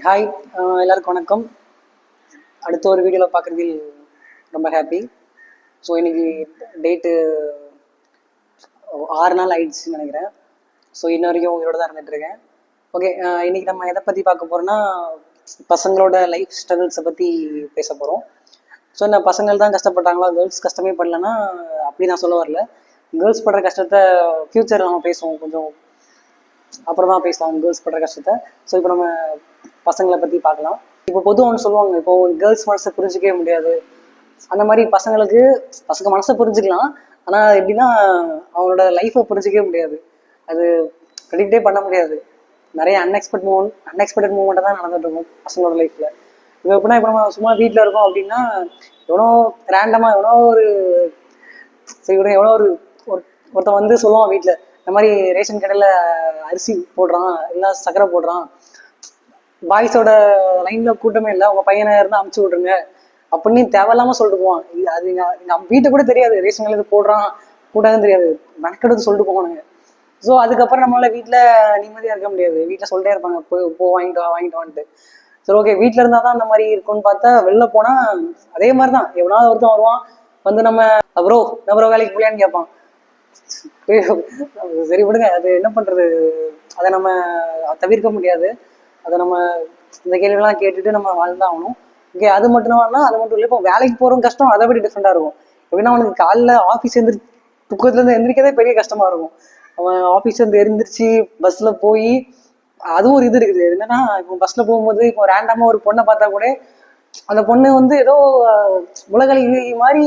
Hi, எல்லாருக்கும் வணக்கம். அடுத்த ஒரு வீடியோவில் பார்க்குறதில் ரொம்ப ஹாப்பி. ஸோ இன்னைக்கு டேட்டு 6 நாள் ஆயிடுச்சுன்னு நினைக்கிறேன். ஸோ இன்ன வரைக்கும் உங்களோட தான் இருந்துகிட்ருக்கேன். ஓகே, இன்னைக்கு நம்ம எதை பற்றி பார்க்க போகிறோம்னா பசங்களோட லைஃப் ஸ்ட்ரகிள்ஸை பற்றி பேச போகிறோம். ஸோ இந்த பசங்கள் தான் கஷ்டப்பட்டாங்களா, கேர்ள்ஸ் கஷ்டமே படலன்னா அப்படி நான் சொல்ல வரல. கேர்ள்ஸ் படுற கஷ்டத்தை ஃப்யூச்சரில் நம்ம பேசுவோம், கொஞ்சம் அப்புறம் தான் பேசலாம் கேர்ள்ஸ் படுற கஷ்டத்தை. ஸோ இப்போ நம்ம பசங்களை பற்றி பார்க்கலாம். இப்போ பொதுவாக ஒன்று சொல்லுவாங்க, இப்போ கேர்ள்ஸ் மனசை புரிஞ்சிக்கவே முடியாது. அந்த மாதிரி பசங்க மனசை புரிஞ்சுக்கலாம், ஆனால் எப்படின்னா அவனோட லைஃப்பை புரிஞ்சிக்கவே முடியாது. அது ப்ரெடிக்டே பண்ண முடியாது. நிறைய அன்எக்ஸ்பெக்டட் மூமெண்ட்டை தான் நடந்துட்டு இருக்கும் பசங்களோட லைஃப்பில். இப்போ எப்படின்னா, இப்போ நம்ம சும்மா வீட்டில் இருக்கோம் அப்படின்னா எவனோ ரேண்டமாக எவனோ ஒரு ஒருத்தன் வந்து சொல்லுவான் வீட்டில், இந்த மாதிரி ரேஷன் கடையில் அரிசி போடுறான், இல்லை சர்க்கரை போடுறான், பாய்ஸோட லைன்ல கூட்டமே இல்லை, உங்க பையனை இருந்தால் அமுச்சு விட்ருங்க அப்படின்னு தேவையில்லாம சொல்லிட்டு போவான். அது எங்க வீட்டை கூட தெரியாது, ரேஷன் கடையில் இது போடுறான் கூட்டாதுன்னு தெரியாது, மெனக்கெடுத்து சொல்லிட்டு போவானுங்க. ஸோ அதுக்கப்புறம் நம்மளால வீட்டில் நிம்மதியாக இருக்க முடியாது. வீட்டில் சொல்லிட்டே இருப்பாங்க, போ வாங்கிட்டு வான்ட்டு. சரி, ஓகே, வீட்டில் இருந்தால் தான் அந்த மாதிரி இருக்கும்னு பார்த்தா வெளில போனால் அதே மாதிரி தான். எவனாவது ஒருத்தன் வருவான் வந்து நம்ம ப்ரோ வேலைக்கு போலியான்னு கேட்பான். சரி விடுங்க, அது என்ன பண்ணுறது, அதை நம்ம தவிர்க்க முடியாது. அதை நம்ம இந்த கேள்வியெல்லாம் கேட்டுட்டு நம்ம வாழ்ந்தான் ஆகணும். ஓகே, அது மட்டும் இல்லை, இப்போ வேலைக்கு போகிறவங்க கஷ்டம் அதை விட டிஃப்ரெண்டாக இருக்கும். எப்படின்னா அவனுக்கு காலைல ஆஃபீஸ் தூக்கத்துலேருந்து எந்திரிக்கதே பெரிய கஷ்டமாக இருக்கும். அவன் ஆஃபீஸ்லேருந்து எழுந்திரிச்சு பஸ்ஸில் போய், அதுவும் ஒரு இது இருக்குது என்னன்னா, இப்போ பஸ்ஸில் போகும்போது இப்போ ரேண்டமாக ஒரு பொண்ணை பார்த்தா கூட அந்த பொண்ணு வந்து ஏதோ உலகளி மாதிரி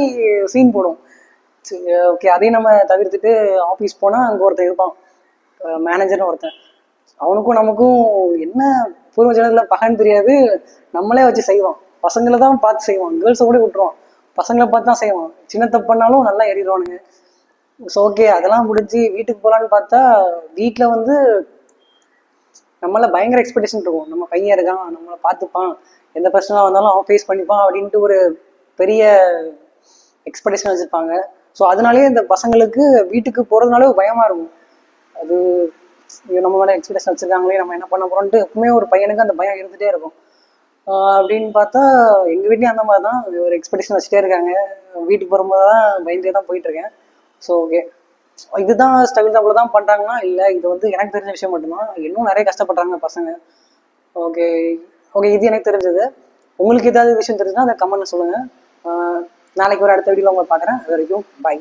சீன் போடும். ஓகே, அதையும் நம்ம தவிர்த்துட்டு ஆஃபீஸ் போனால் அங்கே ஒருத்தன் இருப்பான், மேனேஜர்னு ஒருத்தன். அவனுக்கும் நமக்கும் என்ன பூர்வ ஜனத்தில் பகன்னு தெரியாது, நம்மளே வச்சு செய்வான். பசங்களை தான் பார்த்து செய்வான், கேர்ள்ஸை கூட விட்டுருவான், பசங்களை பார்த்து தான் செய்வான். சின்ன தப்பு பண்ணாலும் நல்லா எறிடுவானுங்க. ஸோ ஓகே, அதெல்லாம் முடிஞ்சு வீட்டுக்கு போகலான்னு பார்த்தா வீட்டில் வந்து நம்மள பயங்கர எக்ஸ்பெக்டேஷன் இருக்கும். நம்ம பையன் இருக்கான், நம்மளை பார்த்துப்பான், எந்த பிரச்சனை வந்தாலும் அவன் ஃபேஸ் பண்ணிப்பான் அப்படின்ட்டு ஒரு பெரிய எக்ஸ்பெக்டேஷன் வச்சுருப்பாங்க. ஸோ அதனாலேயே இந்த பசங்களுக்கு வீட்டுக்கு போகிறதுனாலே பயமாக இருக்கும். அது நம்ம மேலே எக்ஸ்பெக்டேஷன் வச்சுருக்காங்களே, நம்ம என்ன பண்ண போகிறோன்ட்டு எப்பவுமே ஒரு பையனுக்கு அந்த பயம் இருந்துகிட்டே இருக்கும். அப்படின்னு பார்த்தா எங்கள் வீட்லேயும் அந்த மாதிரி தான் ஒரு எக்ஸ்பெக்டேஷன் வச்சுட்டே இருக்காங்க. வீட்டுக்கு போகும்போது தான் பயந்துட்டே தான் போயிட்டுருக்கேன். ஸோ ஓகே, இதுதான் ஸ்ட்ரகிள் அவ்வளோ தான் பண்ணுறாங்கன்னா இல்லை, இது வந்து எனக்கு தெரிஞ்ச விஷயம் மட்டும்தான். இன்னும் நிறைய கஷ்டப்படுறாங்க பசங்க. ஓகே ஓகே, இது எனக்கு தெரிஞ்சது. உங்களுக்கு ஏதாவது விஷயம் தெரிஞ்சுன்னா அதை கமெண்ட்ல சொல்லுங்கள். நாளைக்கு ஒரு அடுத்த வீடியோவில் உங்களை பார்க்குறேன். அது வரைக்கும் பாய்.